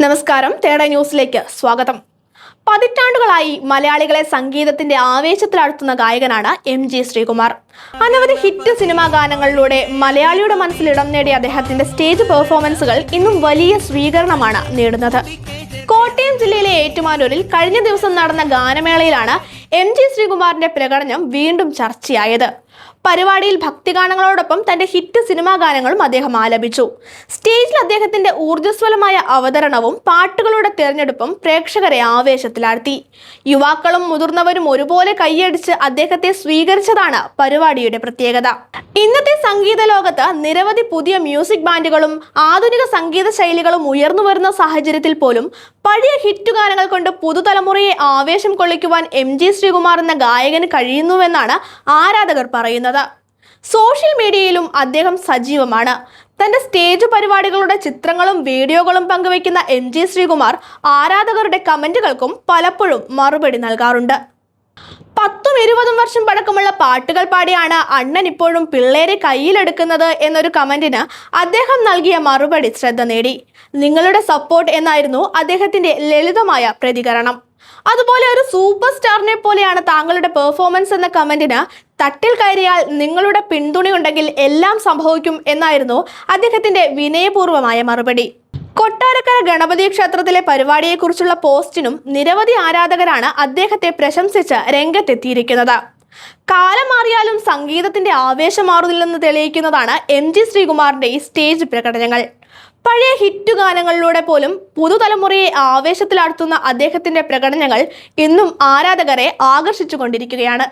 നമസ്കാരം, തേട ന്യൂസിലേക്ക് സ്വാഗതം. പതിറ്റാണ്ടുകളായി മലയാളികളെ സംഗീതത്തിന്റെ ആവേശത്തിലാഴ്ത്തുന്ന ഗായകനാണ് എം.ജി. ശ്രീകുമാർ. അനവധി ഹിറ്റ് സിനിമാ ഗാനങ്ങളിലൂടെ മലയാളിയുടെ മനസ്സിൽ ഇടം നേടിയ അദ്ദേഹത്തിന്റെ സ്റ്റേജ് പെർഫോമൻസുകൾ ഇന്നും വലിയ സ്വീകരണമാണ് നേടുന്നത്. കോട്ടയം ജില്ലയിലെ ഏറ്റുമാനൂരിൽ കഴിഞ്ഞ ദിവസം നടന്ന ഗാനമേളയിലാണ് എം.ജി. ശ്രീകുമാറിന്റെ പ്രകടനം വീണ്ടും ചർച്ചയായത്. പരിപാടിയിൽ ഭക്തിഗാനങ്ങളോടൊപ്പം തന്റെ ഹിറ്റ് സിനിമാ ഗാനങ്ങളും അദ്ദേഹം ആലപിച്ചു. സ്റ്റേജിൽ അദ്ദേഹത്തിന്റെ ഊർജ്ജസ്വലമായ അവതരണവും പാട്ടുകളുടെ തിരഞ്ഞെടുപ്പും പ്രേക്ഷകരെ ആവേശത്തിലാഴ്ത്തി. യുവാക്കളും മുതിർന്നവരും ഒരുപോലെ കൈയടിച്ച് അദ്ദേഹത്തെ സ്വീകരിച്ചതാണ് പരിപാടിയുടെ പ്രത്യേകത. ഇന്നത്തെ സംഗീത ലോകത്ത് നിരവധി പുതിയ മ്യൂസിക് ബാൻഡുകളും ആധുനിക സംഗീത ശൈലികളും ഉയർന്നു വരുന്ന സാഹചര്യത്തിൽ പോലും പഴയ ഹിറ്റ് ഗാനങ്ങൾ കൊണ്ട് പുതുതലമുറയെ ആവേശം കൊള്ളിക്കുവാൻ എം.ജി. ശ്രീകുമാർ എന്ന ഗായകന് കഴിയുന്നുവെന്നാണ് ആരാധകർ പറയുന്നത്. സോഷ്യൽ മീഡിയയിലും അദ്ദേഹം സജീവമാണ്. തന്റെ സ്റ്റേജ് പരിപാടികളുടെ ചിത്രങ്ങളും വീഡിയോകളും പങ്കുവയ്ക്കുന്ന എം.ജി. ശ്രീകുമാർ ആരാധകരുടെ കമന്റുകൾക്കും പലപ്പോഴും മറുപടി നൽകാറുണ്ട്. 10-20 വർഷം പഴക്കമുള്ള പാട്ടുകൾ പാടിയാണ് അണ്ണൻ ഇപ്പോഴും പിള്ളേരെ കയ്യിലെടുക്കുന്നത് എന്നൊരു കമന്റിന് അദ്ദേഹം നൽകിയ മറുപടി ശ്രദ്ധ നേടി. നിങ്ങളുടെ സപ്പോർട്ട് എന്നായിരുന്നു അദ്ദേഹത്തിന്റെ ലളിതമായ പ്രതികരണം. അതുപോലെ ഒരു സൂപ്പർ സ്റ്റാറിനെ പോലെയാണ് താങ്കളുടെ പെർഫോമൻസ് എന്ന കമന്റിന് തട്ടിൽ കയറിയാൽ നിങ്ങളുടെ പിന്തുണയുണ്ടെങ്കിൽ എല്ലാം സംഭവിക്കും എന്നായിരുന്നു അദ്ദേഹത്തിന്റെ വിനയപൂർവമായ മറുപടി. കൊട്ടാരക്കര ഗണപതി ക്ഷേത്രത്തിലെ പരിപാടിയെക്കുറിച്ചുള്ള പോസ്റ്റിനും നിരവധി ആരാധകരാണ് അദ്ദേഹത്തെ പ്രശംസിച്ച് രംഗത്തെത്തിയിരിക്കുന്നത്. കാലം മാറിയാലും സംഗീതത്തിന്റെ ആവേശം മാറുന്നില്ലെന്ന് തെളിയിക്കുന്നതാണ് എം.ജി. ശ്രീകുമാറിന്റെ ഈ സ്റ്റേജ് പ്രകടനങ്ങൾ. പഴയ ഹിറ്റ് ഗാനങ്ങളിലൂടെ പോലും പുതുതലമുറയെ ആവേശത്തിലാഴ്ത്തുന്ന അദ്ദേഹത്തിന്റെ പ്രകടനങ്ങൾ ഇന്നും ആരാധകരെ ആകർഷിച്ചുകൊണ്ടിരിക്കുകയാണ്.